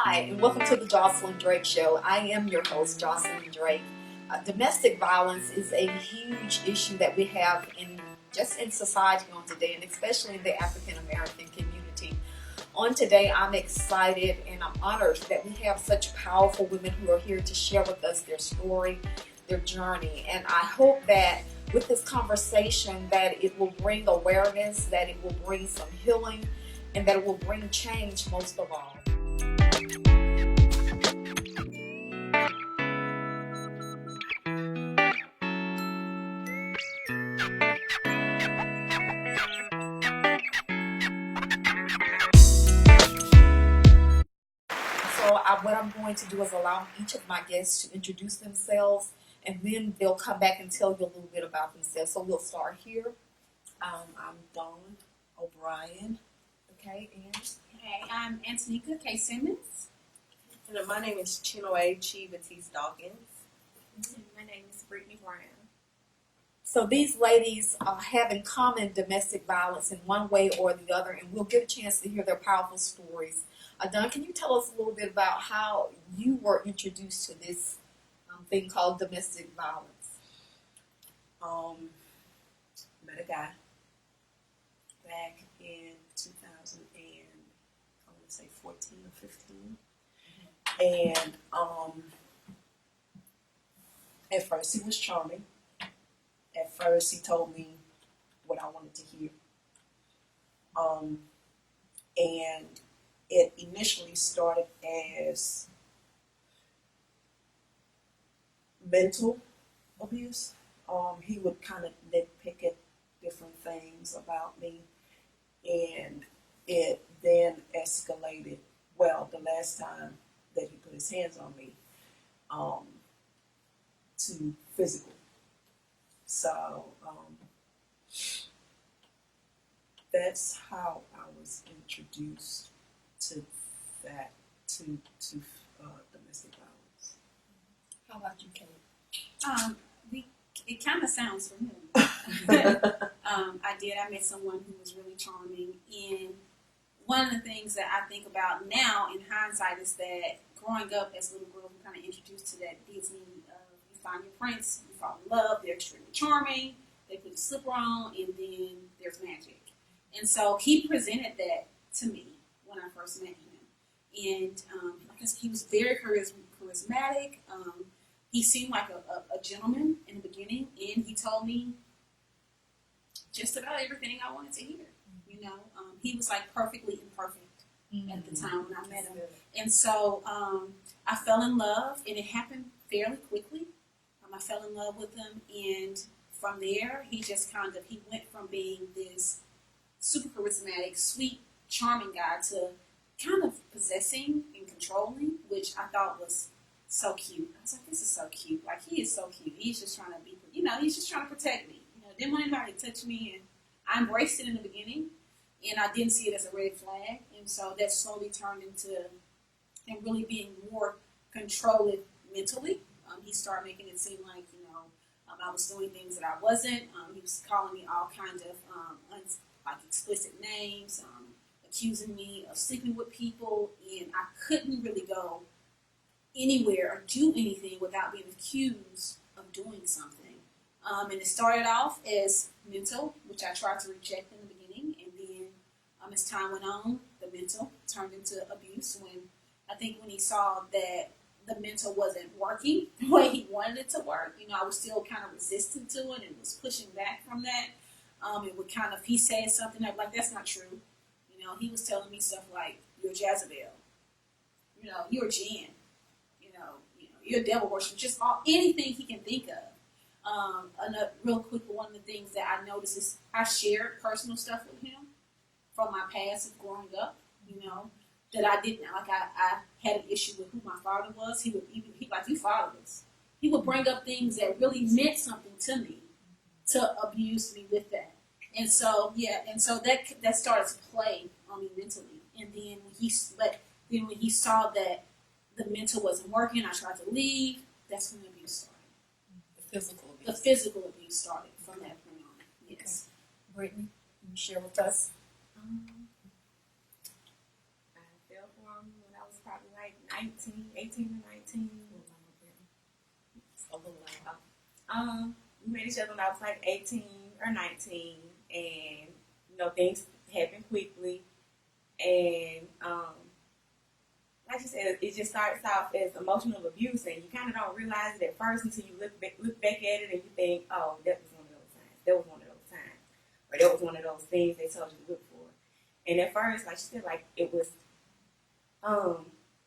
Hi, and welcome to the Josilyn Drake Show. I am your host, Josilyn Drake. Domestic violence is a huge issue that we have in society on today, and especially in the African American community. On today, I'm excited and I'm honored that we have such powerful women who are here to share with us their story, their journey, and I hope that with this conversation that it will bring awareness, that it will bring some healing, and that it will bring change most of all. What I'm going to do is allow each of my guests to introduce themselves, and then they'll come back and tell you a little bit about themselves. So we'll start here. I'm Dawn O'Brien. Okay, and Hey, I'm Antonika K. Simmons. And my name is Chinue Battiste-Dawkins. My name is Brittany Brown. So these ladies have in common domestic violence in one way or the other, and we'll get a chance to hear their powerful stories. Dawn, can you tell us a little bit about how you were introduced to this thing called domestic violence? Met a guy back in 2000 and I want to say 14 or 15. And at first he was charming. At first he told me what I wanted to hear. And it initially started as mental abuse. He would kind of nitpick at different things about me, and it then escalated. Well, the last time that he put his hands on me, to physical. So that's how I was introduced to that, to domestic violence. How about you, Kate? It kind of sounds familiar. I met someone who was really charming, and one of the things that I think about now in hindsight is that growing up as a little girl, we kind of introduced to that Disney, you find your prince, you fall in love, they're extremely charming, they put a slipper on, and then there's magic. And so he presented that to me when I first met him. And I guess he was very charismatic. He seemed like a gentleman in the beginning, and he told me just about everything I wanted to hear. You know, he was like perfectly imperfect at the time when I met him. And so I fell in love, and it happened fairly quickly. I fell in love with him, and from there, he went from being this super charismatic, sweet, charming guy to kind of possessing and controlling, which I thought was so cute. I was like, this is so cute. Like, he is so cute. He's just trying to be, he's just trying to protect me. Didn't want anybody to touch me, and I embraced it in the beginning, and I didn't see it as a red flag. And so that slowly turned into him really being more controlling mentally. He started making it seem like, I was doing things that I wasn't. He was calling me all kinds of explicit names, accusing me of sleeping with people, and I couldn't really go anywhere or do anything without being accused of doing something. And it started off as mental, which I tried to reject in the beginning, and then as time went on, the mental turned into abuse. When he saw that the mental wasn't working the way he wanted it to work, I was still kind of resistant to it and was pushing back from that. It would he said something like, that's not true. He was telling me stuff like, you're Jezebel. You're Jen. You're a devil worshiper. Just anything he can think of. Real quick, one of the things that I noticed is I shared personal stuff with him from my past of growing up, that I didn't, I had an issue with who my father was. He like, you fatherless. He would bring up things that really meant something to me to abuse me with that. And so, that started to play on me mentally. And then when he saw that the mental wasn't working, I tried to leave. That's when the abuse started. The physical abuse started from that point on. Yes. Okay. Brittany, can you share with us? I fell for him when I was probably like 18 or 19. A little while. We met each other when I was like 18 or 19, and things happened quickly, and like you said, it just starts off as emotional abuse, and you kind of don't realize it at first until you look back at it and you think, oh, that was one of those times. That was one of those times, or that was one of those things they told you to look for. And at first, like she said, like it was,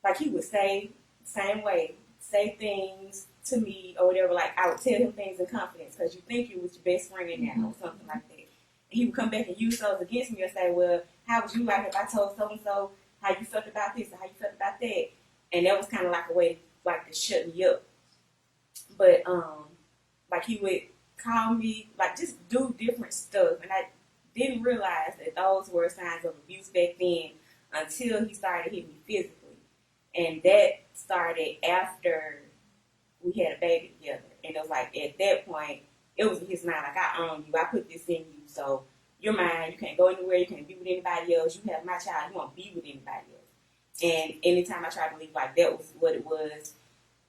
like he would say same way, say things to me or whatever. Like I would tell him things in confidence because you think you was your best friend now or something like that. And he would come back and use those against me and say, well, how would you like if I told so and so how you felt about this or how you felt about that? And that was kind of like a way like to shut me up. But like he would call me, like just do different stuff, and I didn't realize that those were signs of abuse back then until he started hitting me physically. And that started after we had a baby together. And it was like, at that point, it was in his mind, like, I own you. I put this in you. So you're mine. You can't go anywhere. You can't be with anybody else. You have my child. You won't be with anybody else. And anytime I tried to leave, like, that was what it was.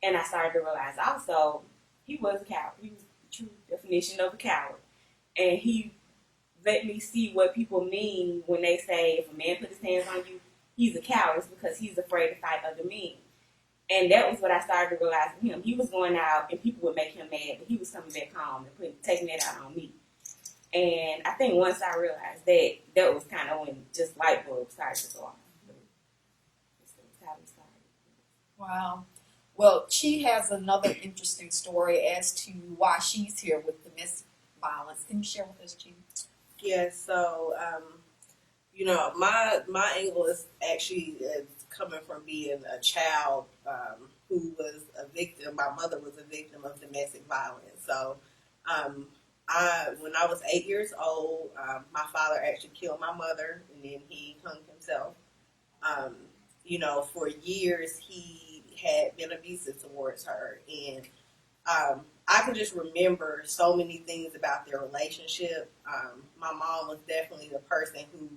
And I started to realize also, he was a coward. He was the true definition of a coward. And he let me see what people mean when they say if a man put his hands on you, he's a coward. It's because he's afraid to fight other men. And that was what I started to realize with him. He was going out and people would make him mad, but he was coming back home and taking that out on me. And I think once I realized that, that was kind of when just light bulbs started to go on. That's how we started. Wow. Well, she has another interesting story as to why she's here with domestic violence. Can you share with us, Chinue? Yeah, so my angle is actually coming from being a child who was a victim. My mother was a victim of domestic violence. So, when I was 8 years old, my father actually killed my mother, and then he hung himself. For years he had been abusive towards her, and I can just remember so many things about their relationship. My mom was definitely the person who,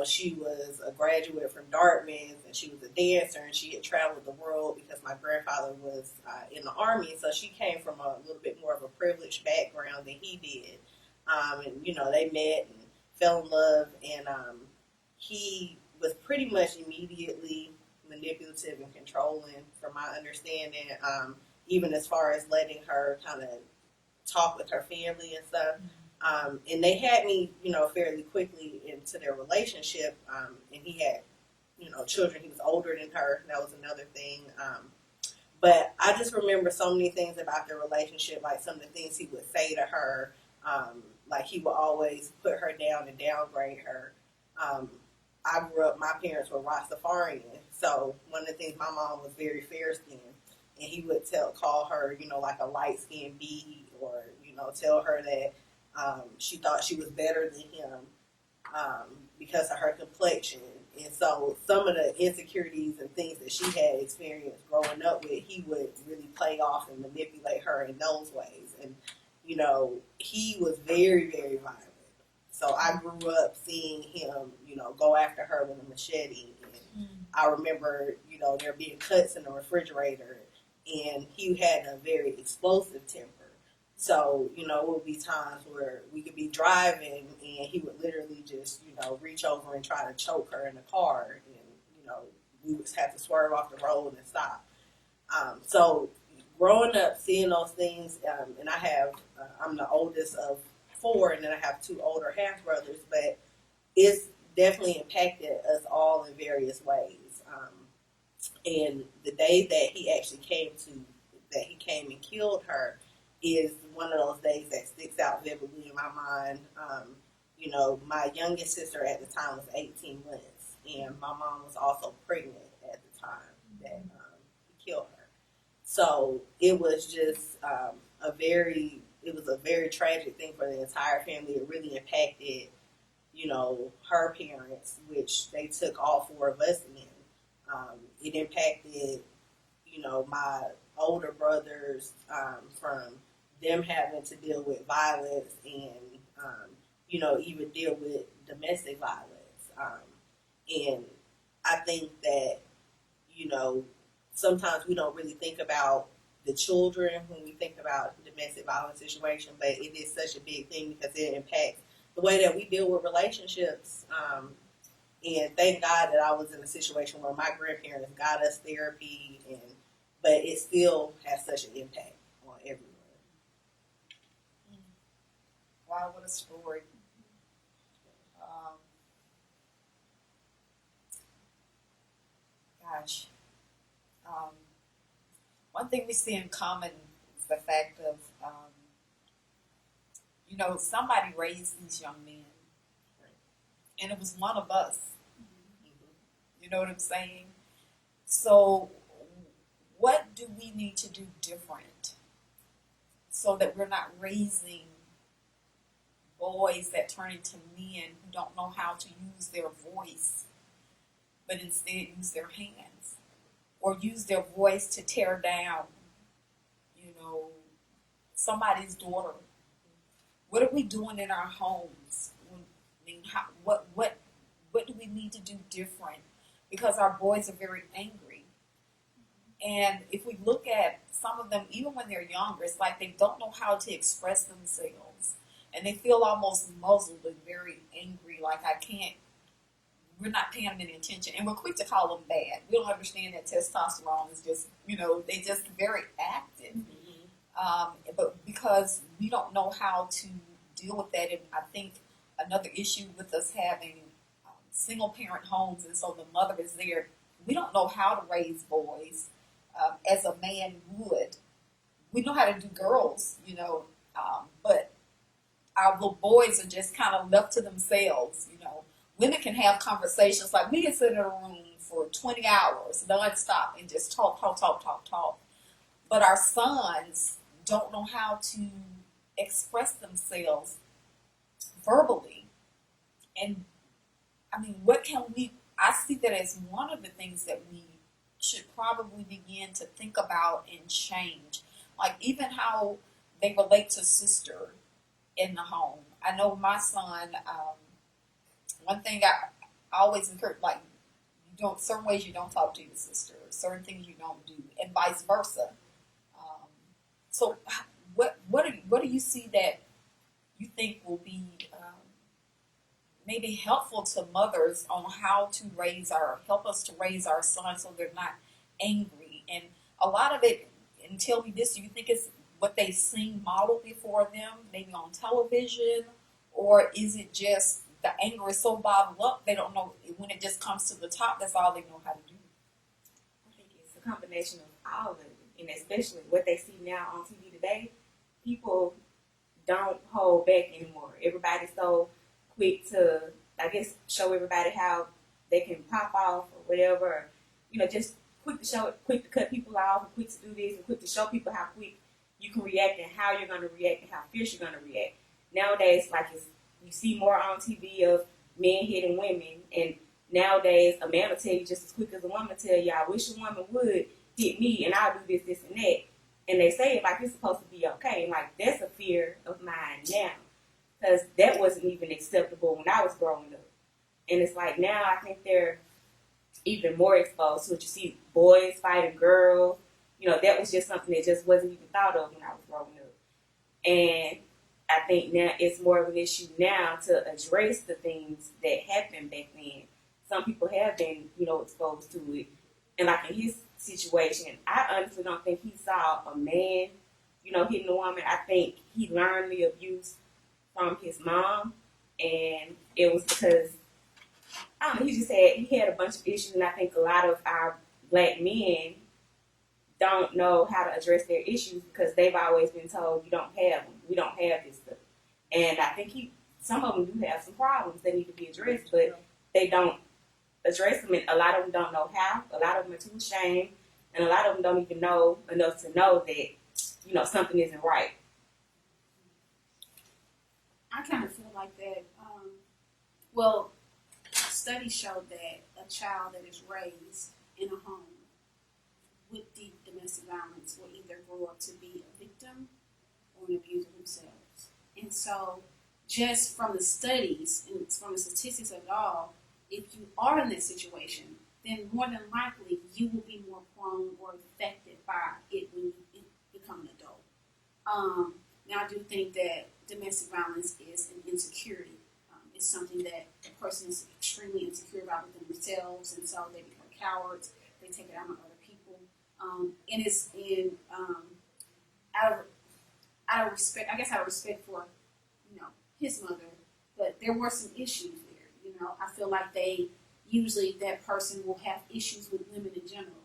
she was a graduate from Dartmouth, and she was a dancer, and she had traveled the world because my grandfather was in the Army, so she came from a little bit more of a privileged background than he did. And, they met and fell in love, and he was pretty much immediately manipulative and controlling, from my understanding, even as far as letting her kind of talk with her family and stuff. And they had me, fairly quickly into their relationship. And he had, children. He was older than her. That was another thing. But I just remember so many things about their relationship, like some of the things he would say to her. Like he would always put her down and downgrade her. I grew up, my parents were Rastafarian. So one of the things, my mom was very fair-skinned. And he would call her, like a light-skinned bee, or, tell her that she thought she was better than him because of her complexion. And so some of the insecurities and things that she had experienced growing up with, he would really play off and manipulate her in those ways. And, he was very, very violent. So I grew up seeing him, go after her with a machete. And I remember, there being cuts in the refrigerator. And he had a very explosive temper. So, it would be times where we could be driving and he would literally just, reach over and try to choke her in the car. And, we would have to swerve off the road and stop. So growing up, seeing those things, and I'm the oldest of 4, and then I have 2 older half brothers, but it's definitely impacted us all in various ways. And the day that he actually came and killed her is one of those days that sticks out vividly in my mind. My youngest sister at the time was 18 months, and my mom was also pregnant at the time that he killed her. So it was just a very tragic thing for the entire family. It really impacted, her parents, which they took all 4 of us in. It impacted, my older brothers from them having to deal with violence and, even deal with domestic violence. And I think that, sometimes we don't really think about the children when we think about domestic violence situation, but it is such a big thing because it impacts the way that we deal with relationships. And thank God that I was in a situation where my grandparents got us therapy, but it still has such an impact on everyone. Wow, what a story. Gosh. One thing we see in common is the fact of, somebody raised these young men. And it was one of us. You know what I'm saying? So what do we need to do different so that we're not raising boys that turn into men who don't know how to use their voice, but instead use their hands or use their voice to tear down, somebody's daughter? What are we doing in our homes? What do we need to do different? Because our boys are very angry. And if we look at some of them, even when they're younger, it's like they don't know how to express themselves. And they feel almost muzzled and very angry, like we're not paying them any attention. And we're quick to call them bad. We don't understand that testosterone is just, they just very active. But because we don't know how to deal with that, and I think another issue with us having single parent homes, and so the mother is there, we don't know how to raise boys as a man would. We know how to do girls, but our little boys are just kind of left to themselves. Women can have conversations like we can sit in a room for 20 hours nonstop and just talk. But our sons don't know how to express themselves verbally. And I see that as one of the things that we should probably begin to think about and change. Like even how they relate to sister in the home. I know my son, one thing I always encourage, like, certain ways you don't talk to your sister, certain things you don't do, and vice versa. So what do you see that you think will be maybe helpful to mothers on how to help us to raise our sons so they're not angry? And a lot of it, and tell me this, do you think it's what they've seen modeled before them, maybe on television, or is it just the anger is so bottled up they don't know when it just comes to the top, that's all they know how to do? I think it's a combination of all of it, and especially what they see now on TV today. People don't hold back anymore. Everybody's so quick to, I guess, show everybody how they can pop off or whatever. Just quick to cut people off, and quick to do this, and quick to show people how quick you can react and how you're going to react and how fierce you're going to react. Nowadays, you see more on TV of men hitting women, and nowadays a man will tell you just as quick as a woman will tell you, I wish a woman would hit me and I'll do this, this, and that. And they say it like it's supposed to be okay. And like that's a fear of mine now, because that wasn't even acceptable when I was growing up. And it's like now I think they're even more exposed to it. You see boys fighting girls. That was just something that just wasn't even thought of when I was growing up. And I think now it's more of an issue now to address the things that happened back then. Some people have been, exposed to it. And like in his situation, I honestly don't think he saw a man, hitting a woman. I think he learned the abuse from his mom. And it was because, I don't know, he had a bunch of issues. And I think a lot of our black men don't know how to address their issues because they've always been told, you don't have them. We don't have this stuff. And I think some of them do have some problems that need to be addressed, but they don't address them. And a lot of them don't know how. A lot of them are too ashamed. And a lot of them don't even know enough to know that, something isn't right. I kind of feel like that. Studies show that a child that is raised in a home with deep domestic violence will either grow up to be a victim or an abuser themselves. And so, just from the studies and from the statistics of it all, if you are in that situation, then more than likely you will be more prone, or Now, I do think that domestic violence is an insecurity. It's something that a person is extremely insecure about within themselves, and so they become cowards. They take it out on other people, and it's in out of respect. I guess out of respect for his mother, but there were some issues there. I feel like that person will have issues with women in general,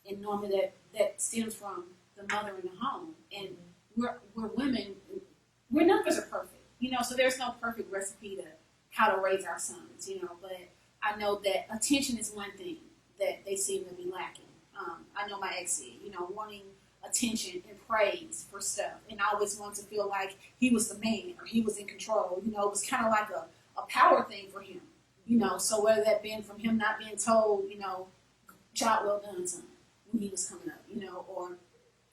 and normally that stems from the mother in the home, and we're women. None of us are perfect, so there's no perfect recipe to how to raise our sons, but I know that attention is one thing that they seem to be lacking. I know my ex did, wanting attention and praise for stuff, and I always wanted to feel like he was the man or he was in control. It was kind of like a power thing for him, so whether that been from him not being told, job well done, son, when he was coming up, or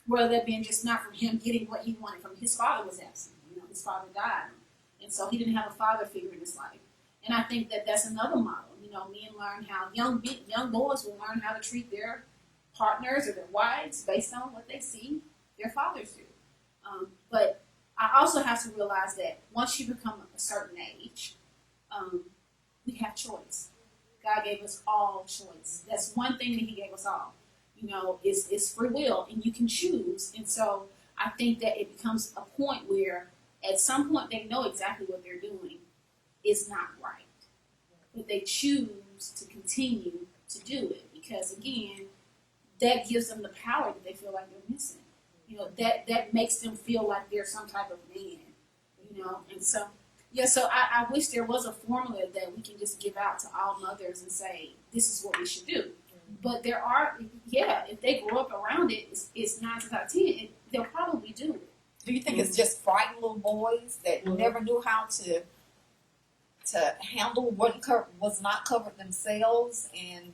whether that been just not from him getting what he wanted from his father was absent. His father died, and so he didn't have a father figure in his life. And I think that that's another model. Men learn how young boys will learn how to treat their partners or their wives based on what they see their fathers do. But I also have to realize that once you become a certain age, we have choice. God gave us all choice. That's one thing that He gave us all. Is free will, and you can choose. And so I think that it becomes a point where at some point they know exactly what they're doing is not right. But they choose to continue to do it because, again, that gives them the power that they feel like they're missing. That makes them feel like they're some type of man, And so, so I wish there was a formula that we can just give out to all mothers and say, this is what we should do. But there are, if they grow up around it, it's 9 out of 10, they'll probably do it. Do you think it's just frightened little boys that never knew how to handle what was not covered themselves? And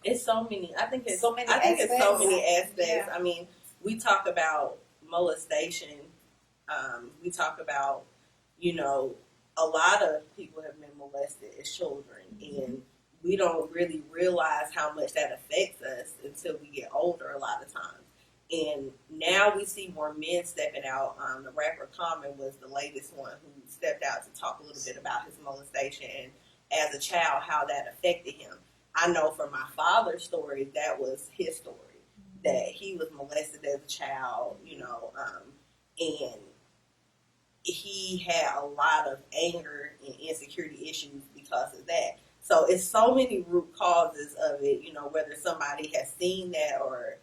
it's so many. I think it's so many aspects. Yeah. I mean, we talk about molestation. We talk about, a lot of people have been molested as children, and we don't really realize how much that affects us until we get older a lot of times. And now we see more men stepping out. The rapper Common was the latest one who stepped out to talk a little bit about his molestation and as a child, how that affected him. I know from my father's story, that was his story, that he was molested as a child, and he had a lot of anger and insecurity issues because of that. So it's so many root causes of it, whether somebody has seen that or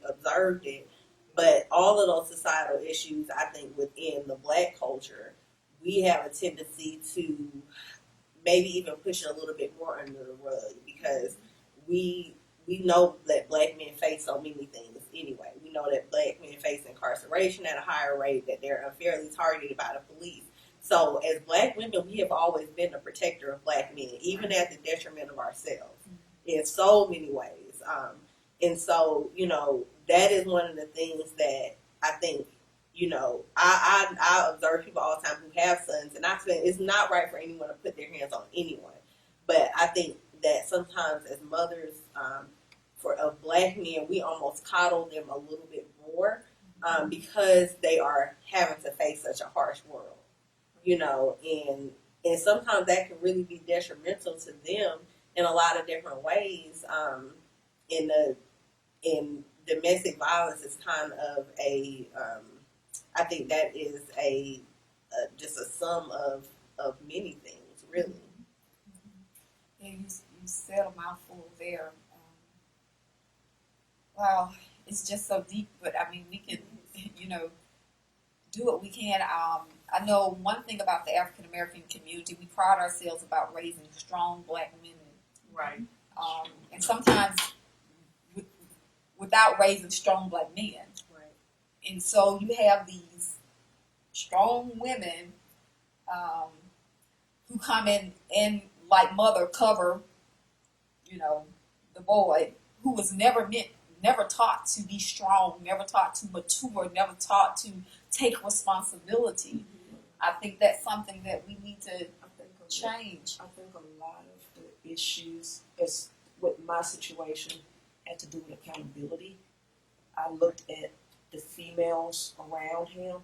observed it. But all of those societal issues, I think within the Black culture, we have a tendency to maybe even push it a little bit more under the rug because we know that Black men face so many things anyway. We know that Black men face incarceration at a higher rate, that they're unfairly targeted by the police. So as Black women, we have always been the protector of Black men, even at the detriment of ourselves in so many ways. And so, that is one of the things that I think, I observe people all the time who have sons, and I say it's not right for anyone to put their hands on anyone. But I think that sometimes as mothers of Black men, we almost coddle them a little bit more because they are having to face such a harsh world. And sometimes that can really be detrimental to them in a lot of different ways. In domestic violence is kind of I think that is just a sum of many things, really. Yeah, you said a mouthful there. Wow, it's just so deep, but I mean, we can, do what we can. I know one thing about the African American community, we pride ourselves about raising strong Black women. Right. And sometimes without raising strong Black men. Right. And so you have these strong women who come in and like mother cover, the boy who was never taught to be strong, never taught to mature, never taught to take responsibility. I think that's something that we need to change. I think a lot of the issues, as with my situation, had to do with accountability. I looked at the females around him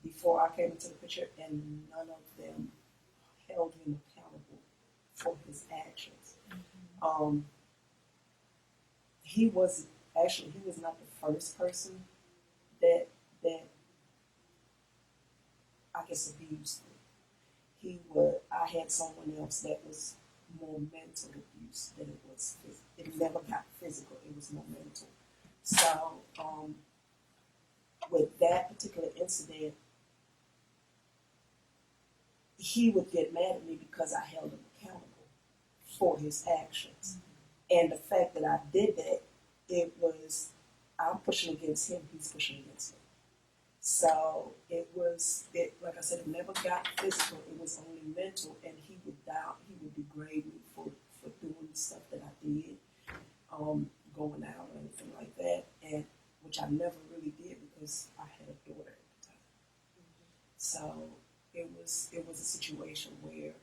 before I came into the picture, and none of them held him accountable for his actions. He was not the first person that I guess abused me. I had someone else that was more mental abuse than it was physical. It never got physical, it was more mental. So, with that particular incident, he would get mad at me because I held him accountable for his actions. And the fact that I did that, I'm pushing against him, he's pushing against me. So like I said, it never got physical, it was only mental, and he would degrade me for doing the stuff that I did, going out or anything like that, and which I never really did because I had a daughter at the time. So it was a situation where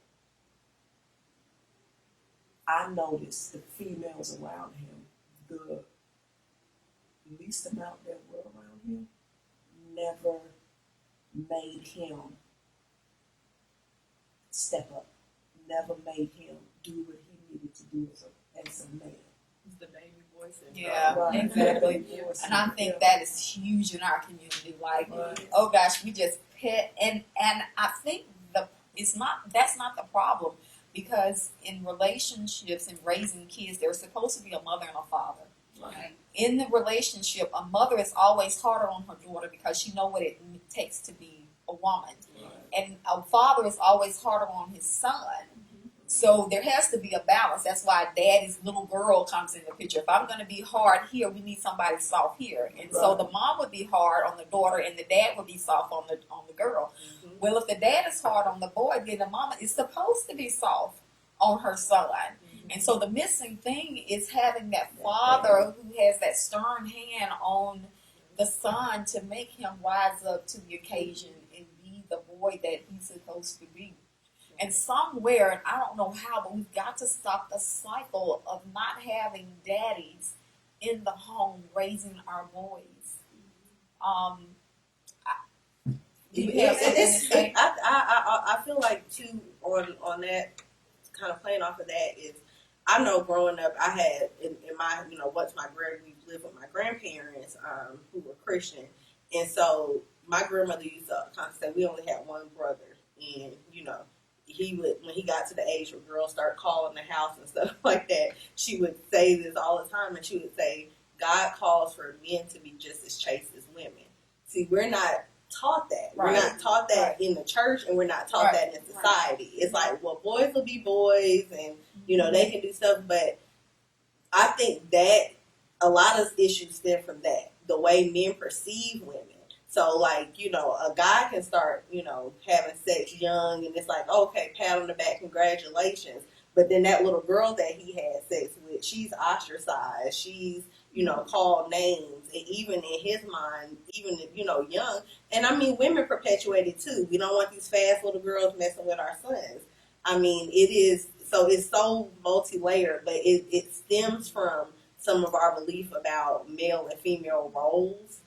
I noticed the females around him, the least amount that were around him, never made him step up, never made him do what he needed to do as a man. The baby voice. Yeah, Right. exactly. And I think that is huge in our community. Like, oh gosh, we just pet, and I think that's not the problem, because in relationships and raising kids, there's supposed to be a mother and a father. Right. In the relationship, a mother is always harder on her daughter because she knows what it takes to be a woman, and a father is always harder on his son. So there has to be a balance. That's why daddy's little girl comes in the picture. If I'm going to be hard here, we need somebody soft here. And so the mom would be hard on the daughter, and the dad would be soft on the girl. Mm-hmm. Well, if the dad is hard on the boy, then the mama is supposed to be soft on her son. Mm-hmm. And so the missing thing is having that father who has that stern hand on the son to make him rise up to the occasion and be the boy that he's supposed to be. And somewhere, and I don't know how, but we've got to stop the cycle of not having daddies in the home raising our boys. I feel like too on that, kind of playing off of that, is I know growing up I had in my we lived with my grandparents who were Christian, and so my grandmother used to constantly say we only had one brother, and he would, when he got to the age where girls start calling the house and stuff like that, she would say this all the time, and she would say, God calls for men to be just as chaste as women. See, we're not taught that. Right. We're not taught that in the church, and we're not taught that in society. It's like, well, boys will be boys, and, they can do stuff, but I think that a lot of issues stem from that, the way men perceive women. So, like, a guy can start, having sex young, and it's like, okay, pat on the back, congratulations. But then that little girl that he had sex with, she's ostracized. She's, called names. And even in his mind, even, young. And, I mean, women perpetuate it, too. We don't want these fast little girls messing with our sons. I mean, it's so multi-layered, but it stems from some of our belief about male and female roles.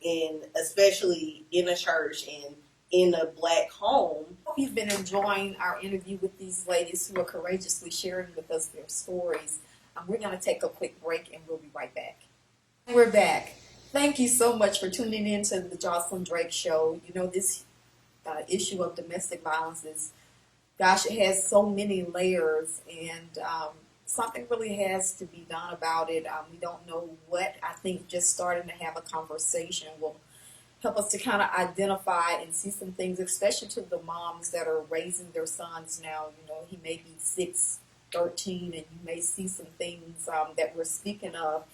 And especially in a church and in a black home. We've been enjoying our interview with these ladies who are courageously sharing with us their stories. We're going to take a quick break, and we'll be right back. We're back. Thank you so much for tuning in to the Josilyn Drake Show. This issue of domestic violence is, gosh, it has so many layers, and something really has to be done about it. We don't know what. I think just starting to have a conversation will help us to kind of identify and see some things, especially to the moms that are raising their sons now. He may be 6, 13, and you may see some things that we're speaking of.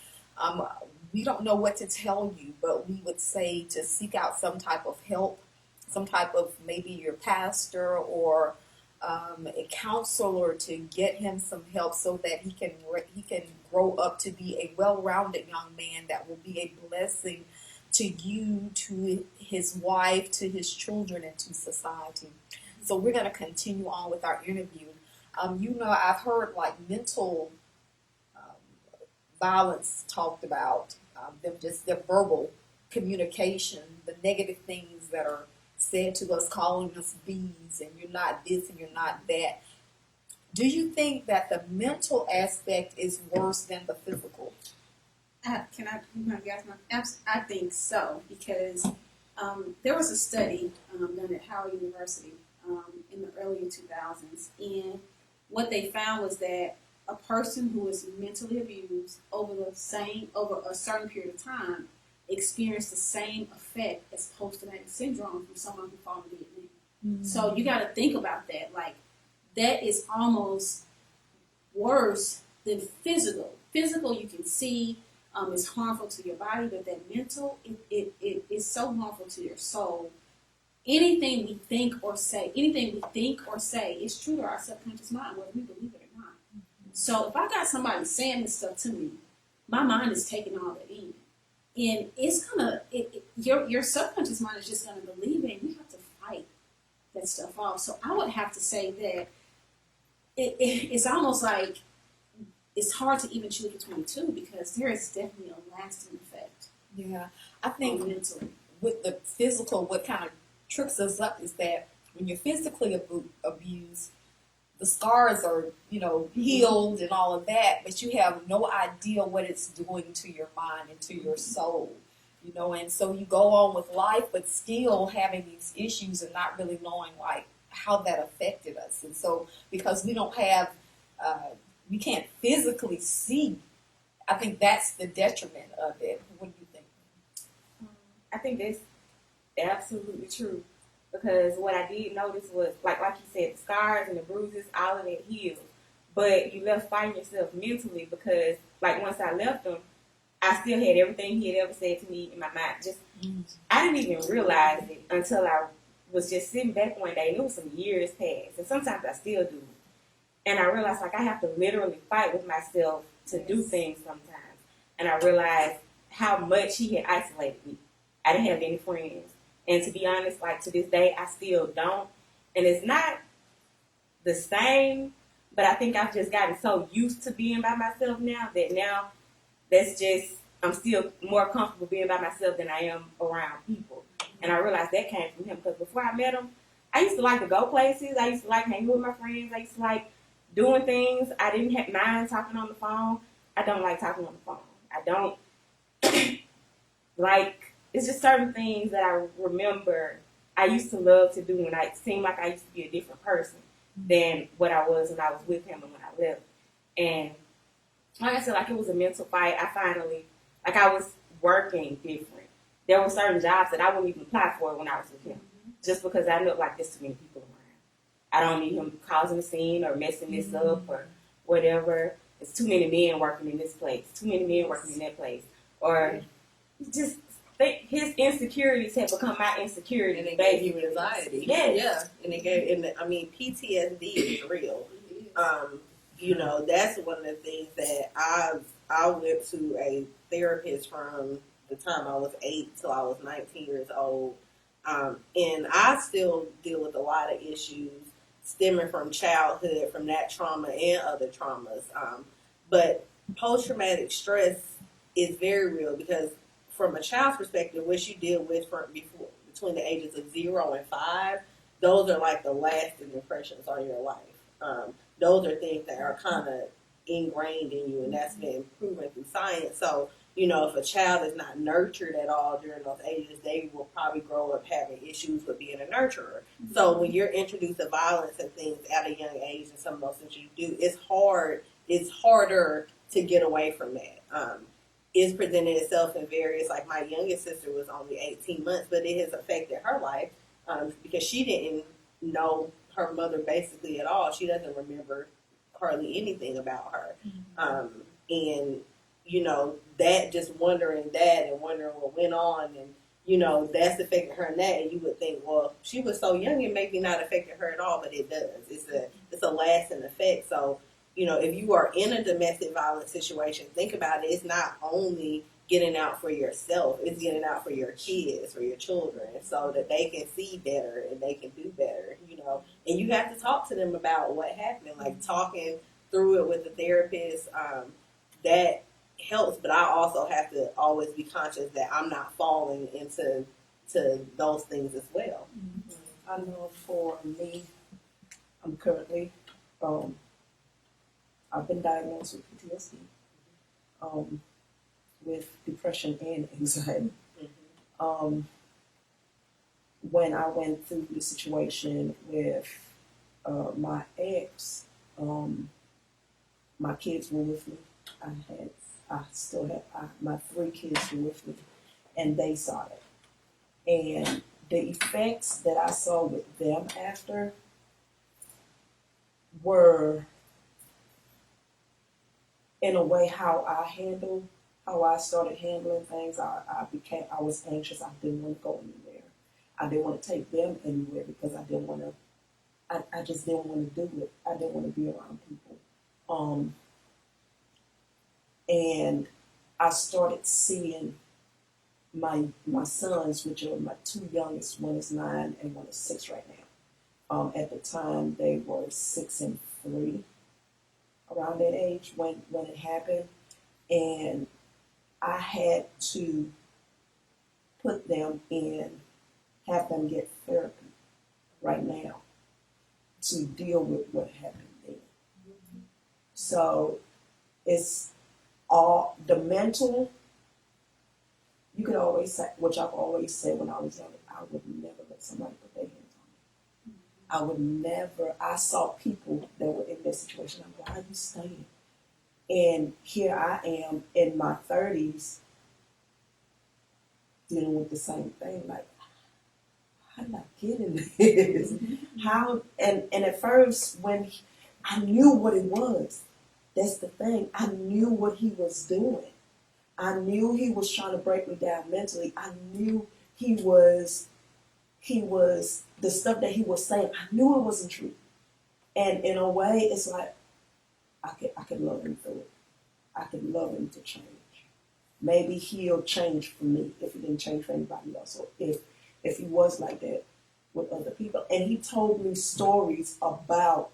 We don't know what to tell you, but we would say to seek out some type of help, some type of maybe your pastor or a counselor to get him some help so that he can grow up to be a well-rounded young man that will be a blessing to you, to his wife, to his children, and to society. So we're going to continue on with our interview. I've heard like mental violence talked about their verbal communication, the negative things that are said to us, calling us bees, and you're not this and you're not that. Do you think that the mental aspect is worse than the physical? I think so, because there was a study done at Howard University in the early 2000s, and what they found was that a person who was mentally abused over a certain period of time experienced the same effect as post-traumatic syndrome from someone who fought in Vietnam. Mm-hmm. So you got to think about that. Like, that is almost worse than physical. Physical, you can see, is harmful to your body, but that mental, it is so harmful to your soul. Anything we think or say is true to our subconscious mind, whether we believe it or not. Mm-hmm. So if I got somebody saying this stuff to me, my mind is taking all that in. And it's gonna, your subconscious mind is just gonna believe it, and you have to fight that stuff off. So I would have to say that it's almost like it's hard to even choose between the two, because there is definitely a lasting effect. Yeah, I think mentally. With the physical, what kind of tricks us up is that when you're physically abused, the scars are, healed and all of that, but you have no idea what it's doing to your mind and to your soul, and so you go on with life, but still having these issues and not really knowing, like, how that affected us. And so, because we don't have, we can't physically see, I think that's the detriment of it. What do you think? I think that's absolutely true. Because what I did notice was, like you said, the scars and the bruises, all of that healed. But you left fighting yourself mentally, because, like, once I left him, I still had everything he had ever said to me in my mind. I didn't even realize it until I was just sitting back one day, and it was some years past. And sometimes I still do. And I realized, like, I have to literally fight with myself to do things sometimes. And I realized how much he had isolated me. I didn't have any friends. And to be honest, like, to this day, I still don't. And it's not the same, but I think I've just gotten so used to being by myself now that now I'm still more comfortable being by myself than I am around people. And I realized that came from him, because before I met him, I used to like to go places. I used to like hanging with my friends. I used to like doing things. I didn't mind talking on the phone. I don't like talking on the phone. I don't like... It's just certain things that I remember I used to love to do, and it seemed like I used to be a different person than what I was when I was with him and when I left. And like I said, like, it was a mental fight. I was working different. There were certain jobs that I wouldn't even apply for when I was with him, just because I knew, like, there's too many people around. I don't need him causing a scene or messing this up or whatever. There's too many men working in this place, too many men working in that place, or just... his insecurities have become my insecurities. And it gave you anxiety. Yes. Yeah. And PTSD is real. That's one of the things that I went to a therapist from the time I was 8 till I was 19 years old. And I still deal with a lot of issues stemming from childhood, from that trauma and other traumas. But post-traumatic stress is very real, because from a child's perspective, what you deal with between the ages of 0 and 5, those are like the lasting impressions on your life. Those are things that are kind of ingrained in you, and that's been proven through science. So, if a child is not nurtured at all during those ages, they will probably grow up having issues with being a nurturer. Mm-hmm. So when you're introduced to violence and things at a young age, and some of those things you do, it's harder to get away from that. It's presented itself in various, like, my youngest sister was only 18 months, but it has affected her life because she didn't know her mother basically at all. She doesn't remember hardly anything about her. Mm-hmm. And, that, just wondering that and wondering what went on, and, that's affecting her in that. And you would think, well, she was so young, it maybe not affected her at all, but it does. It's a lasting effect. So, if you are in a domestic violence situation, think about it. It's not only getting out for yourself. It's getting out for your kids, for your children, so that they can see better and they can do better, And you have to talk to them about what happened, like talking through it with the therapist. That helps, but I also have to always be conscious that I'm not falling into those things as well. I know for me, I'm currently, I've been diagnosed with PTSD, with depression and anxiety. When I went through the situation with my ex, my kids were with me. I still have my 3 kids were with me, and they saw it. And the effects that I saw with them after were, in a way, how I started handling things. I was anxious. I didn't want to go anywhere. I didn't want to take them anywhere because I didn't want to. I just didn't want to do it. I didn't want to be around people. And I started seeing my sons, which are my 2 youngest. One is 9 and one is 6 right now. At the time, they were 6 and 3, around that age when it happened, and I had to put them in, have them get therapy right now to deal with what happened then. So it's all the mental. You could always say, which I've always said when I was young, I would never let somebody put their hands on me. I would never. I saw people that were in that situation. I'm like, why are you staying? And here I am in my 30s dealing with the same thing. Like, how did I get in this? How? And at first, when I knew what it was, that's the thing. I knew what he was doing. I knew he was trying to break me down mentally. I knew he was the stuff that he was saying. I knew it wasn't true. And in a way, it's like I could love him through it. I could love him to change. Maybe he'll change for me if he didn't change for anybody else, or if he was like that with other people. And he told me stories about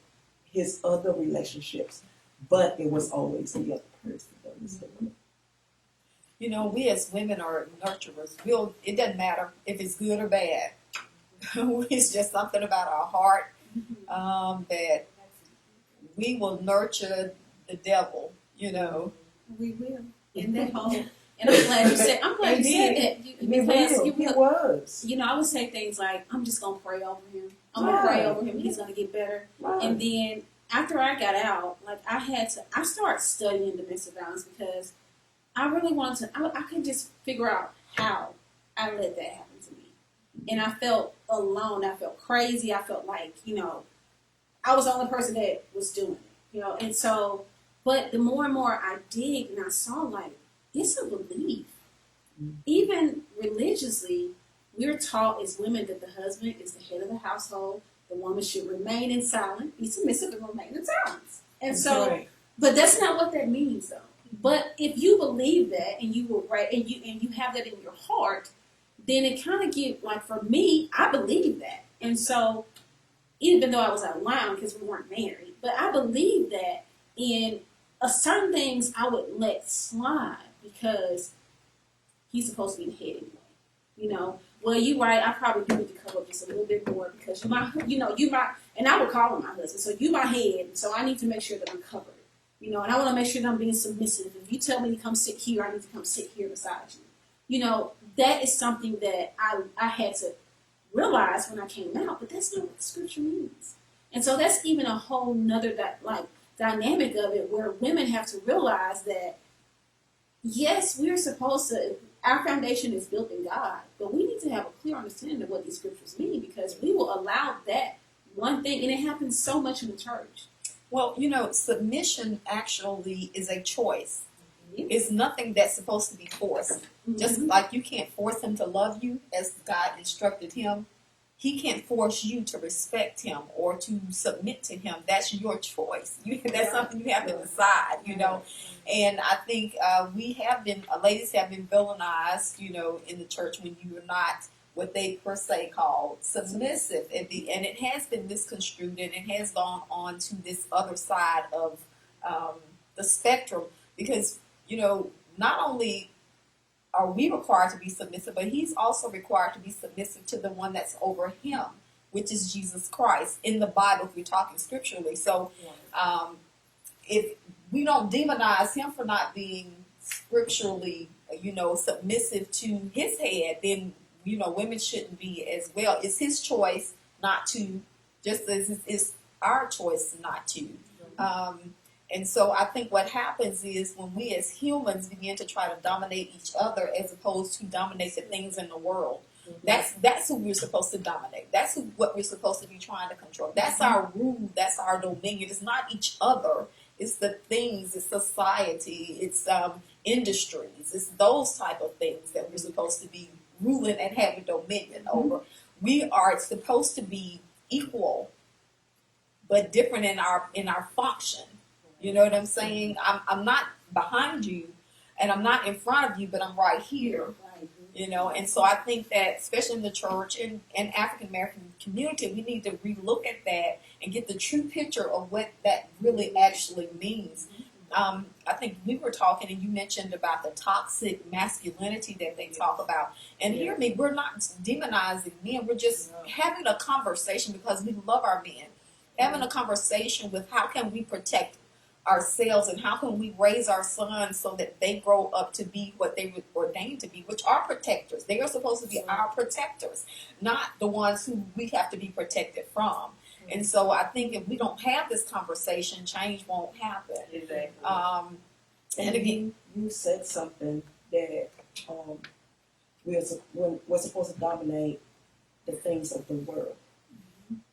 his other relationships, but it was always the other person that was doing it. You know, we as women are nurturers. It doesn't matter if it's good or bad. It's just something about our heart that we will nurture the devil, you know. We will. And that whole, and I'm glad you said that. He was. You know, I would say things like, I'm just going to pray over him. I'm going to pray over him. He's going to get better. Right. And then after I got out, like I started studying domestic violence because I really wanted to, I could just figure out how I let that happen to me. And I felt alone. I felt crazy. I felt like, you know, I was the only person that was doing it, you know. And so, but the more and more I dig and I saw, like, it's a belief. Even religiously, we're taught as women that the husband is the head of the household. The woman should remain in silence, be submissive, and remain in silence. And so, right. But that's not what that means, though. But if you believe that and you were right and you have that in your heart, then it kind of get like, for me, I believe that. And so even though I was out of line because we weren't married, but I believe that in certain things I would let slide because he's supposed to be the head anyway. You know, well, you're right. I probably do need to cover up just a little bit more because you might, and I would call him my husband. So you my head, so I need to make sure that I'm covered. You know, and I want to make sure that I'm being submissive. If you tell me to come sit here, I need to come sit here beside you. You know, that is something that I had to realize when I came out, but that's not what the scripture means. And so that's even a whole nother dynamic of it where women have to realize that, yes, we're supposed to, our foundation is built in God, but we need to have a clear understanding of what these scriptures mean because we will allow that one thing, and it happens so much in the church. Well, you know, submission actually is a choice. It's nothing that's supposed to be forced. Just like you can't force him to love you as God instructed him, he can't force you to respect him or to submit to him. That's your choice. That's something you have to decide, you know. And I think ladies have been villainized, you know, in the church when you are not what they per se call submissive. And it has been misconstrued and it has gone on to this other side of the spectrum because not only are we required to be submissive, but he's also required to be submissive to the one that's over him, which is Jesus Christ. In the Bible, if we're talking scripturally. So if we don't demonize him for not being scripturally, submissive to his head, then, women shouldn't be as well. It's his choice not to, just as it's our choice not to. And so I think what happens is when we as humans begin to try to dominate each other as opposed to dominate the things in the world, that's who we're supposed to dominate. That's what we're supposed to be trying to control. That's our rule. That's our dominion. It's not each other. It's the things. It's society. It's industries. It's those type of things that we're supposed to be ruling and having dominion over. We are supposed to be equal, but different in our function. You know what I'm saying? I'm not behind you, and I'm not in front of you, but I'm right here. And so I think that, especially in the church and African American community, we need to relook at that and get the true picture of what that really actually means. I think we were talking, and you mentioned about the toxic masculinity that they talk about. And hear me, we're not demonizing men. We're just having a conversation because we love our men. Having a conversation with how can we protect ourselves and how can we raise our sons so that they grow up to be what they were ordained to be, which are protectors. They are supposed to be our protectors, not the ones who we have to be protected from. And so I think if we don't have this conversation, change won't happen. Exactly. And again, you said something that we're supposed to dominate the things of the world.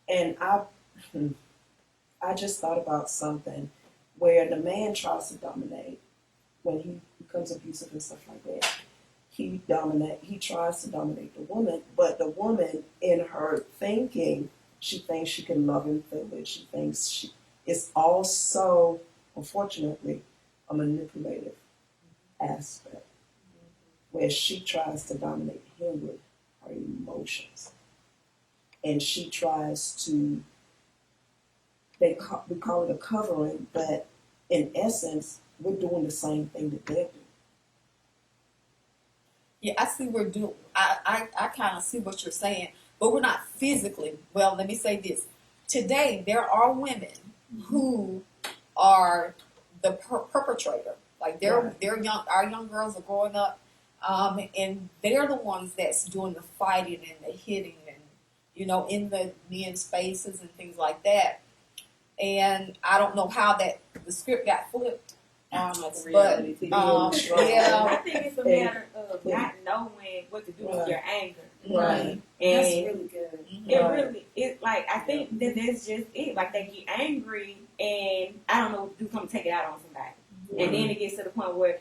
And I just thought about something where the man tries to dominate when he becomes abusive and stuff like that. He tries to dominate the woman, but the woman, in her thinking, she thinks she can love him through it. She thinks it's also, unfortunately, a manipulative aspect where she tries to dominate him with her emotions. And she tries to, we call it a covering, but in essence, we're doing the same thing that they're doing. Yeah, I see I kind of see what you're saying, but we're not physically. Well, let me say this. Today, there are women who are the perpetrator. Like they're young. Our young girls are growing up, and they're the ones that's doing the fighting and the hitting, and in the men's faces and things like that. And I don't know how the script got flipped. I think it's a matter of not knowing what to do with your anger. Right. And that's really good. I think that's just it. Like they get angry and I don't know what to do, come take it out on somebody. And then it gets to the point where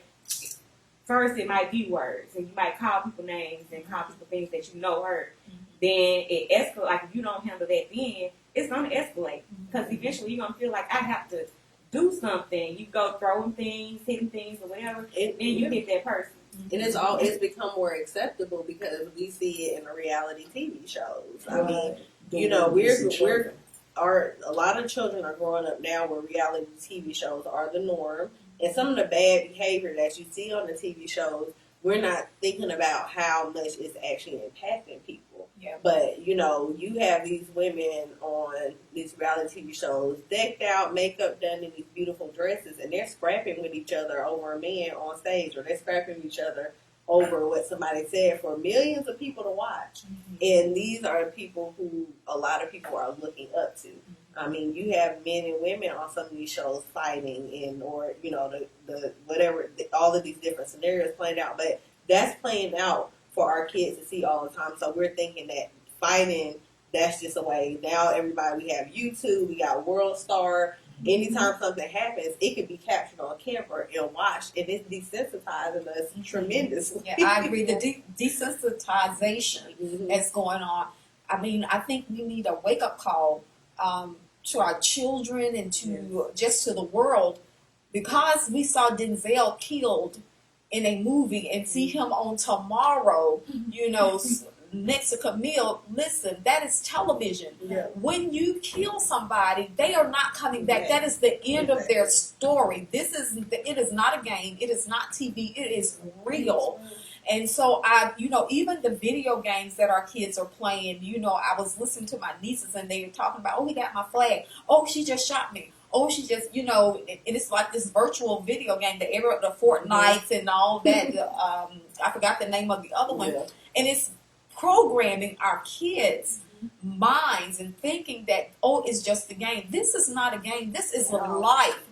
first it might be words and you might call people names and call people things that hurt. Then it escalates. Like if you don't handle that, then it's going to escalate because eventually you're going to feel like I have to do something. You go throwing things, hitting things, or whatever, and you hit that person. And it's become more acceptable because we see it in the reality TV shows. I mean, a lot of children are growing up now where reality TV shows are the norm, and some of the bad behavior that you see on the TV shows, we're not thinking about how much it's actually impacting people. Yeah. But, you have these women on these reality TV shows decked out, makeup done in these beautiful dresses, and they're scrapping with each other over a man on stage, or they're scrapping with each other over what somebody said for millions of people to watch. And these are people who a lot of people are looking up to. I mean, you have men and women on some of these shows fighting or the whatever, all of these different scenarios playing out. But that's playing out for our kids to see all the time. So we're thinking that fighting, that's just a way. Now everybody, we have YouTube, we got World Star. Anytime something happens, it can be captured on camera and watched, and it's desensitizing us tremendously. Yeah, I agree. The desensitization that's going on. I mean, I think we need a wake-up call to our children and to just to the world, because we saw Denzel killed in a movie and see him on tomorrow, next to Camille, listen, that is television. Yeah. When you kill somebody, they are not coming back. That is the end of their story. It is not a game. It is not TV. It is real. And so even the video games that our kids are playing, I was listening to my nieces and they were talking about, oh, he got my flag. Oh, she just shot me. Oh, she just, it's like this virtual video game, the Fortnite and all that. I forgot the name of the other one. Yeah. And it's programming our kids' minds and thinking that, oh, it's just a game. This is not a game. This is life.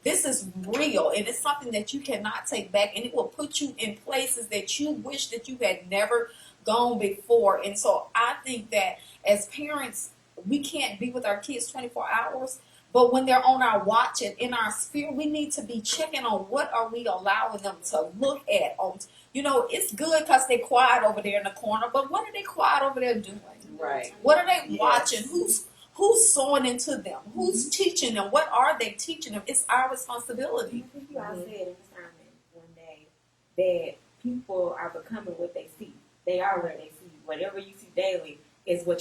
This is real, and it's something that you cannot take back, and it will put you in places that you wish that you had never gone before. And so I think that as parents, we can't be with our kids 24 hours, but when they're on our watch and in our sphere, we need to be checking on what are we allowing them to look at. It's good because they're quiet over there in the corner, but what are they quiet over there doing? Right. What are they watching? Who's sowing into them? Who's teaching them? What are they teaching them? It's our responsibility. I think you all said in the sermon one day that people are becoming what they see. They are what they see. Whatever you see daily is what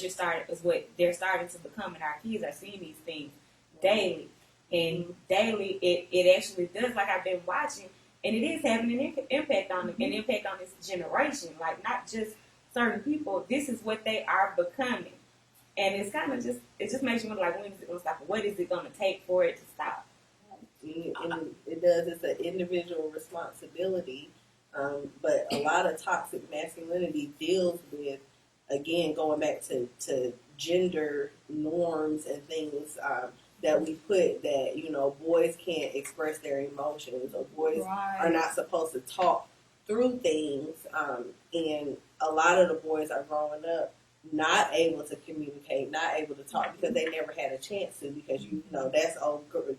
they're starting to become, and our kids are seeing these things daily. And daily, it actually does, like I've been watching, and it is having an impact on this generation. Like, not just certain people. This is what they are becoming. And it's kind of it just makes you wonder, like, when is it going to stop? What is it going to take for it to stop? And it does. It's an individual responsibility. But a lot of toxic masculinity deals with, again, going back to gender norms and things that we put that, boys can't express their emotions, or boys are not supposed to talk through things. And a lot of the boys are growing up not able to communicate, not able to talk because they never had a chance to, because that's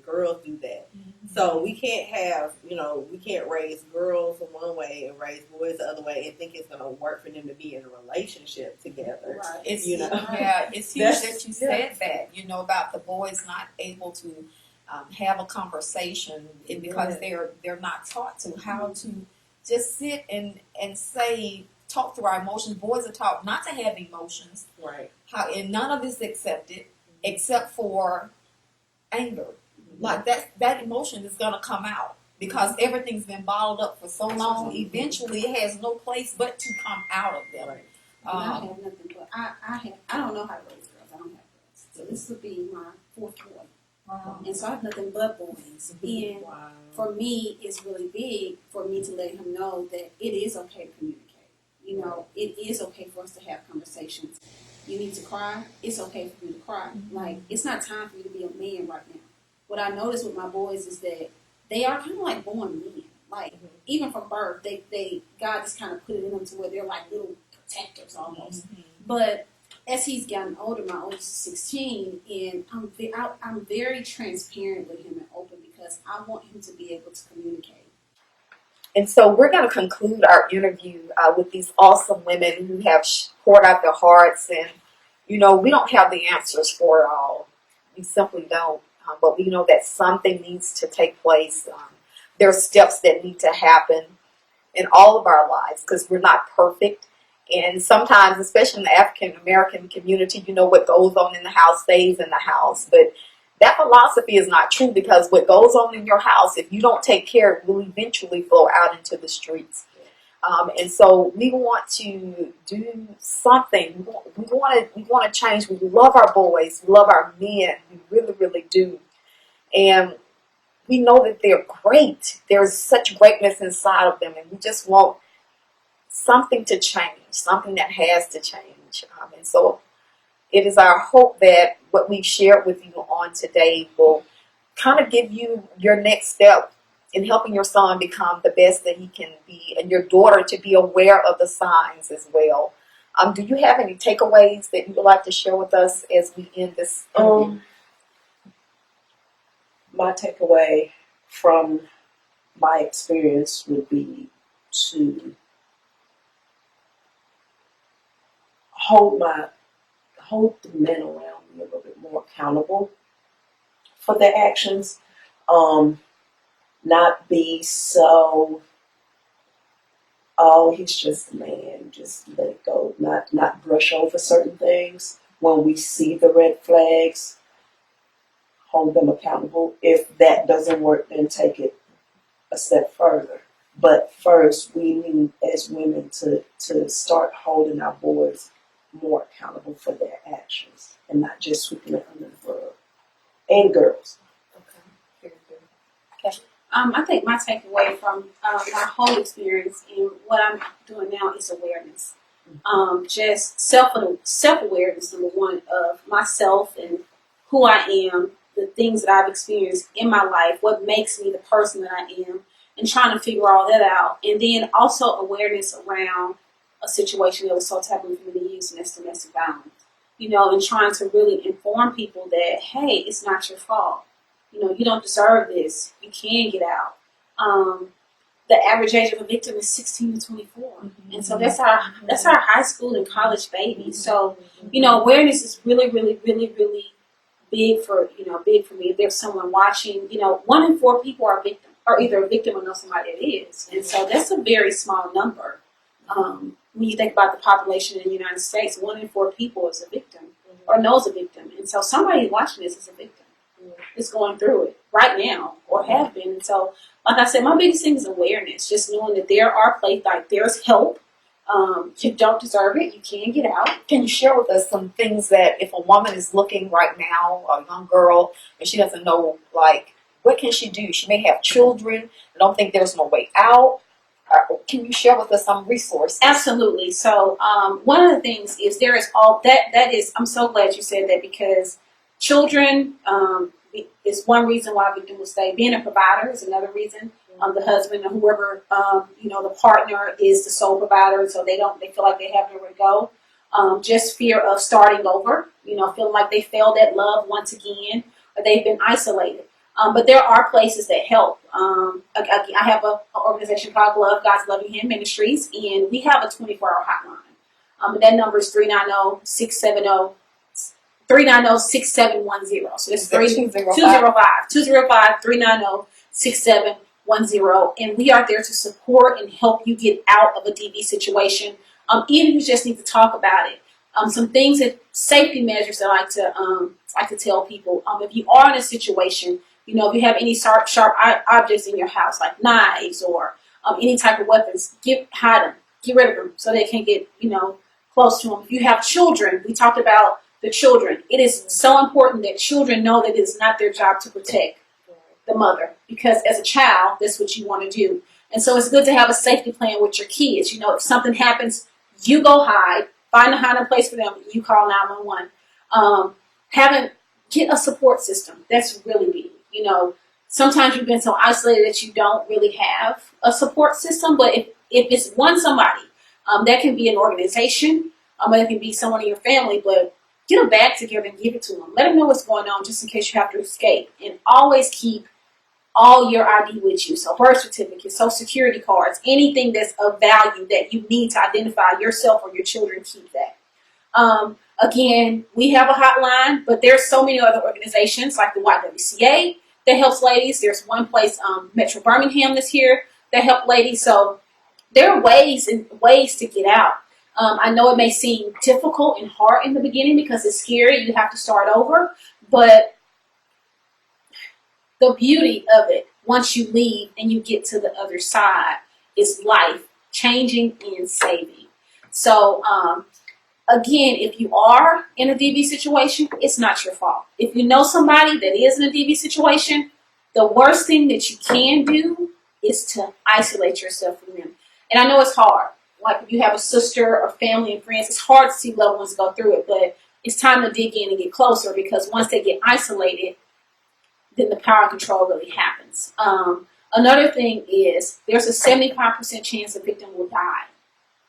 girls do that. So we can't have, we can't raise girls one way and raise boys the other way and think it's going to work for them to be in a relationship together. Right. It's it's huge that you said that, about the boys not able to have a conversation, and because they're not taught to how to just sit and say, talk through our emotions. Boys are taught not to have emotions. Right. And none of it's accepted except for anger. Like that emotion is going to come out because everything's been bottled up for so long. Eventually, it has no place but to come out of them. Right. I have nothing but I don't know how to raise girls. I don't have girls, so this would be my fourth boy. And so I have nothing but boys. And for me, it's really big for me to let him know that it is okay to communicate. It is okay for us to have conversations. You need to cry. It's okay for you to cry. Like, it's not time for you to be a man right now. What I notice with my boys is that they are kind of like born men. Like, even from birth, they God just kind of put it in them to where they're like little protectors almost. But as he's gotten older, my oldest is 16, and I'm very transparent with him and open because I want him to be able to communicate. And so we're going to conclude our interview with these awesome women who have poured out their hearts. And, we don't have the answers for it all. We simply don't. But we know that something needs to take place. There are steps that need to happen in all of our lives because we're not perfect. And sometimes, especially in the African-American community, what goes on in the house stays in the house. But that philosophy is not true, because what goes on in your house, if you don't take care, it will eventually flow out into the streets. And so we want to do something. We want to change. We love our boys. We love our men. We really, really do. And we know that they're great. There's such greatness inside of them, and we just want something to change, something that has to change. And so it is our hope that what we've shared with you on today will kind of give you your next step in helping your son become the best that he can be, and your daughter to be aware of the signs as well. Do you have any takeaways that you would like to share with us as we end this interview? My takeaway from my experience would be to hold the men around me a little bit more accountable for their actions. Not be so, oh, he's just a man. and just let it go. Not brush over certain things. When we see the red flags, hold them accountable. If that doesn't work, then take it a step further. But first, we need, as women, to start holding our boys more accountable for their actions and not just sweeping it under the rug. And girls. Okay. Okay. I think my takeaway from my whole experience and what I'm doing now is awareness. Just self-awareness, number one, of myself and who I am, the things that I've experienced in my life, what makes me the person that I am, and trying to figure all that out. And then also awareness around a situation that was so taboo for me to use, and that's domestic violence. And trying to really inform people that, hey, it's not your fault. You don't deserve this. You can get out. The average age of a victim is 16 to 24. And so that's our high school and college babies. So, awareness is really, really, really, really big for me. If there's someone watching, 1 in 4 people are either a victim or know somebody that is. And so that's a very small number. When you think about the population in the United States, 1 in 4 people is a victim or knows a victim. And so somebody watching this is a victim. Is going through it right now or have been. And so, like I said, my biggest thing is awareness. Just knowing that there are places, like there's help. You don't deserve it. You can get out. Can you share with us some things that if a woman is looking right now, a young girl, and she doesn't know, like, what can she do? She may have children and don't think there's no way out. Can you share with us some resources? Absolutely. So one of the things is there is all that is, I'm so glad you said that, because children is one reason why a victim will stay. Being a provider is another reason. The husband or whoever, the partner is the sole provider, so they feel like they have nowhere to go. Just fear of starting over, feeling like they failed at love once again, or they've been isolated. But there are places that help. I have an organization called Love God's Loving Hand Ministries, and we have a 24-hour hotline. And that number is 390-670. 390-6710. So it's 205-390-6710. And we are there to support and help you get out of a DV situation. Even if you just need to talk about it. Some things that safety measures that I like to tell people. If you are in a situation, if you have any sharp objects in your house, like knives or any type of weapons, hide them, get rid of them so they can't get close to them. If you have children, we talked about the children. It is so important that children know that it is not their job to protect the mother, because as a child, that's what you want to do. And so it's good to have a safety plan with your kids. If something happens, you go hide, find a hiding place for them, you call 911. Get a support system. That's really big. Sometimes you've been so isolated that you don't really have a support system, but if it's somebody, that can be an organization, it can be someone in your family, but get a bag together and give it to them. Let them know what's going on just in case you have to escape. And always keep all your ID with you. So birth certificates, social security cards, anything that's of value that you need to identify yourself or your children, keep that. Again, we have a hotline, but there's so many other organizations like the YWCA that helps ladies. There's one place, Metro Birmingham, that's here that help ladies. So there are ways to get out. I know it may seem difficult and hard in the beginning because it's scary. You have to start over. But the beauty of it, once you leave and you get to the other side, is life changing and saving. So, again, if you are in a DV situation, it's not your fault. If you know somebody that is in a DV situation, the worst thing that you can do is to isolate yourself from them. And I know it's hard. Like if you have a sister or family and friends, it's hard to see loved ones go through it, but it's time to dig in and get closer, because once they get isolated, then the power and control really happens. Another thing is there's a 75% chance a victim will die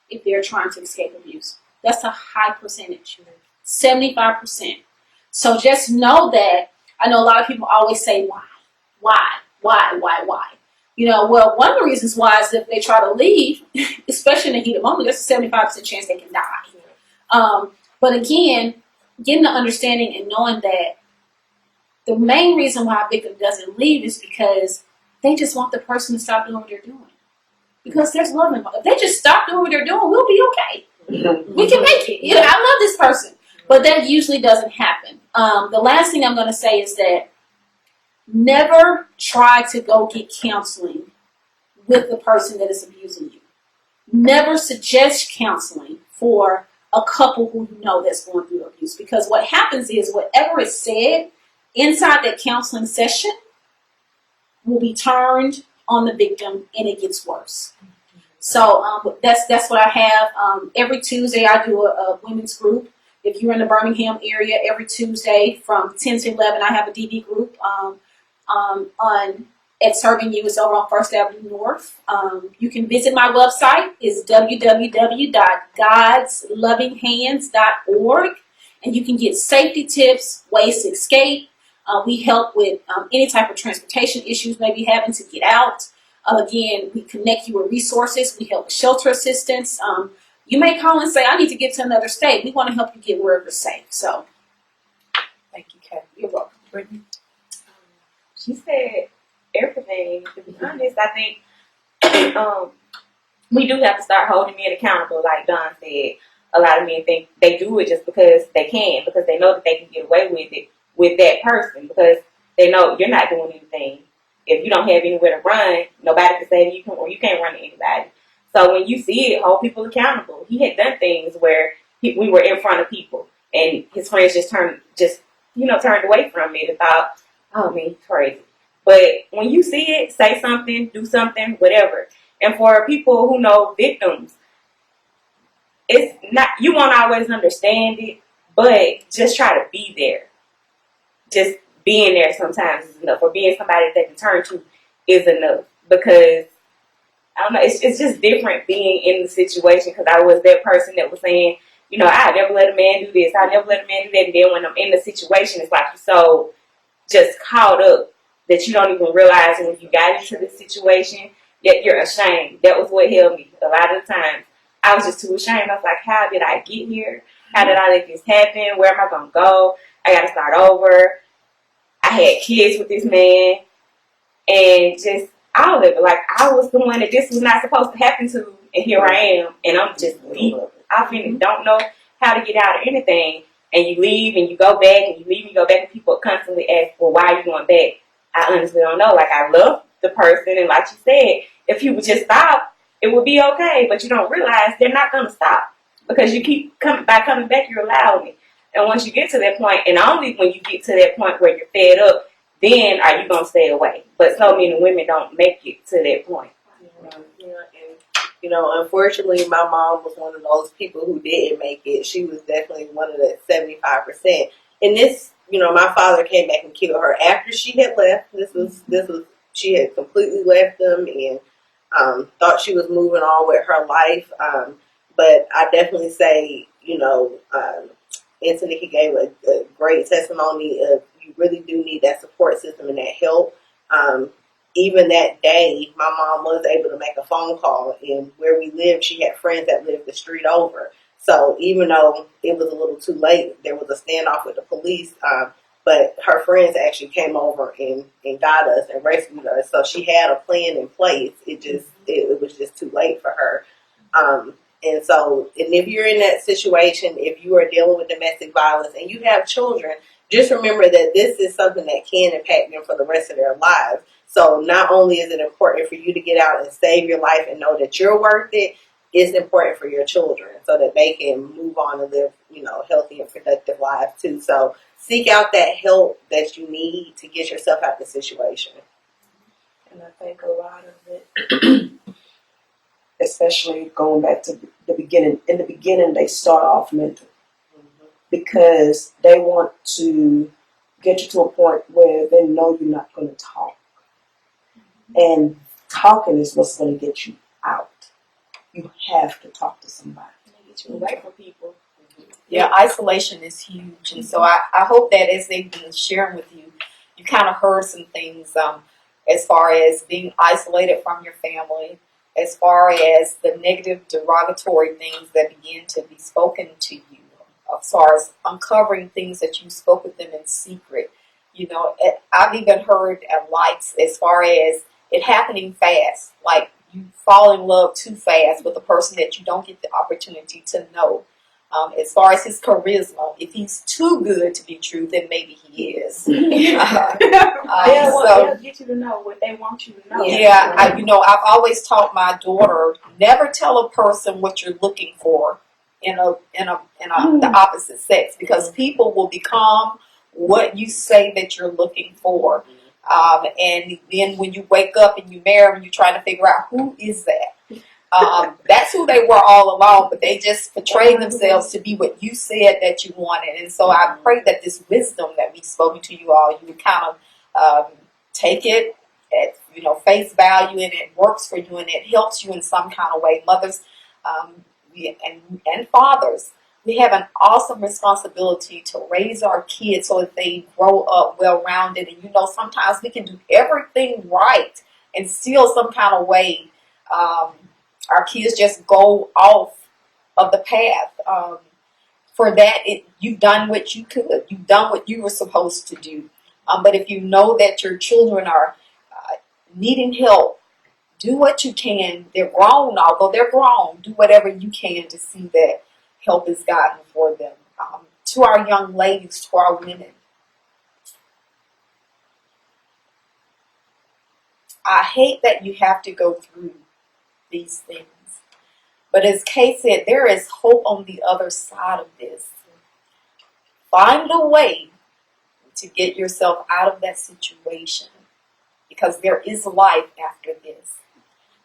if they're trying to escape abuse. That's a high percentage, 75%. So just know that. I know a lot of people always say, why? Well, one of the reasons why is if they try to leave, especially in the heat of the moment, there's a 75% chance they can die. But again, getting the understanding and knowing that the main reason why a victim doesn't leave is because they just want the person to stop doing what they're doing. because there's love involved. If they just stop doing what they're doing, we'll be okay. We can make it. You know, I love this person. But that usually doesn't happen. The last thing I'm going to say is that never try to go get counseling with the person that is abusing you. Never suggest counseling for a couple who you know that's going through abuse. Because what happens is whatever is said inside that counseling session will be turned on the victim and it gets worse. So that's what I have. Every Tuesday I do a women's group. If you're in the Birmingham area, every Tuesday from 10 to 11 I have a DV group at Serving You. It's over on First Avenue North. You can visit my website. It's www.godslovinghands.org, and you can get safety tips, ways to escape. We help with any type of transportation issues maybe having to get out. Again, we connect you with resources. We help with shelter assistance. You may call and say, I need to get to another state. We want to help you get wherever safe. So, Thank you, Kathy. you're welcome. Brittany? She said everything. To be honest, I think we do have to start holding men accountable. Like Don said, a lot of men think they do it just because they can, because they know that they can get away with it with that person, because they know you're not doing anything. If you don't have anywhere to run, nobody can say you can, or you can't run to anybody. So when you see it, hold people accountable. He had done things where we were in front of people, and his friends just turned away from it and thought, oh man, crazy. But when you see it, say something, do something, whatever. And for people who know victims, it's not, you won't always understand it, but just try to be there. Just being there sometimes is enough, or being somebody that they can turn to is enough. Because I don't know, it's just different being in the situation, because I was that person that was saying, I never let a man do this, I never let a man do that. And then when I'm in the situation, it's like you're so just caught up that you don't even realize when you got into this situation that you're ashamed. That was what held me a lot of the times. I was just too ashamed. I was like, how did I get here? How did I let this happen? Where am I going to go? I got to start over. I had kids with this man. And just all of it. Like, I was the one that this was not supposed to happen to. And here I am. And I'm just deep. I really don't know how to get out of anything. And you leave and you go back, and you leave and you go back, and people constantly ask, well, why are you going back? I honestly don't know. Like, I love the person, and like you said, if you would just stop, it would be okay. But you don't realize they're not going to stop, because you keep coming back, you're allowing it. And once you get to that point, and only when you get to that point where you're fed up, then are you going to stay away. But so many women don't make it to that point. Yeah, and unfortunately, my mom was one of those people who didn't make it. She was definitely one of the 75%. And this, my father came back and killed her after she had left. This was she had completely left them and thought she was moving on with her life. But I definitely say, Anthony gave a great testimony of you really do need that support system and that help. Even that day, my mom was able to make a phone call, and where we lived, she had friends that lived the street over. So even though it was a little too late, there was a standoff with the police, but her friends actually came over and got us and rescued us. So she had a plan in place. It was just too late for her. And if you're in that situation, if you are dealing with domestic violence and you have children, just remember that this is something that can impact them for the rest of their lives. So not only is it important for you to get out and save your life and know that you're worth it, it's important for your children so that they can move on and live, healthy and productive lives too. So seek out that help that you need to get yourself out of the situation. And I think a lot of it, especially going back to the beginning, in the beginning they start off mental, because they want to get you to a point where they know you're not going to talk. And talking is what's going to get you out. You have to talk to somebody. Get you away from people. Yeah, isolation is huge. And so I hope that as they've been sharing with you, you kind of heard some things as far as being isolated from your family, as far as the negative derogatory things that begin to be spoken to you, as far as uncovering things that you spoke with them in secret. I've even heard lights as far as it happening fast. Like you fall in love too fast with a person that you don't get the opportunity to know. As far as his charisma, if he's too good to be true, then maybe he is. They'll get you to know what they want you to know. Yeah, I've always taught my daughter, never tell a person what you're looking for in the opposite sex, because people will become what you say that you're looking for. And then when you wake up and you marry them, you're trying to figure out who is that. That's who they were all along, but they just portrayed themselves to be what you said that you wanted. And so I pray that this wisdom that we've spoken to you all, you would kind of take it at face value, and it works for you and it helps you in some kind of way. Mothers and fathers, we have an awesome responsibility to raise our kids so that they grow up well-rounded. And sometimes we can do everything right and still some kind of way our kids just go off of the path. For that, you've done what you could. You've done what you were supposed to do. But if you know that your children are needing help, do what you can. They're grown, although they're grown. Do whatever you can to see that help is gotten for them. To our young ladies, to our women, I hate that you have to go through these things. But as Kay said, there is hope on the other side of this. Find a way to get yourself out of that situation, because there is life after this.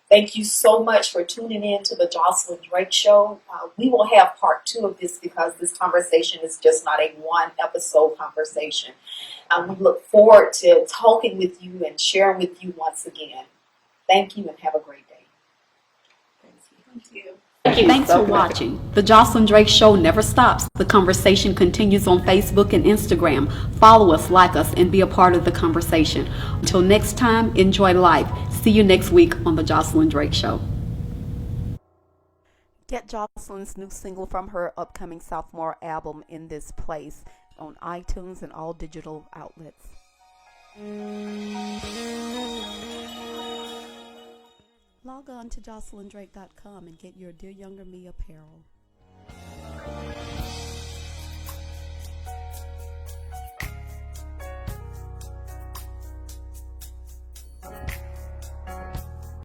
Thank you so much for tuning in to the Josilyn Drake Show. We will have part 2 of this, because this conversation is just not a one episode conversation. We look forward to talking with you and sharing with you once again. Thank you and have a great day. Thank you. Thanks for watching. The Josilyn Drake Show never stops. The conversation continues on Facebook and Instagram. Follow us, like us, and be a part of the conversation. Until next time, enjoy life. See you next week on The Josilyn Drake Show. Get Josilyn's new single from her upcoming sophomore album, In This Place, on iTunes and all digital outlets. Log on to jocelyndrake.com and get your Dear Younger Me apparel.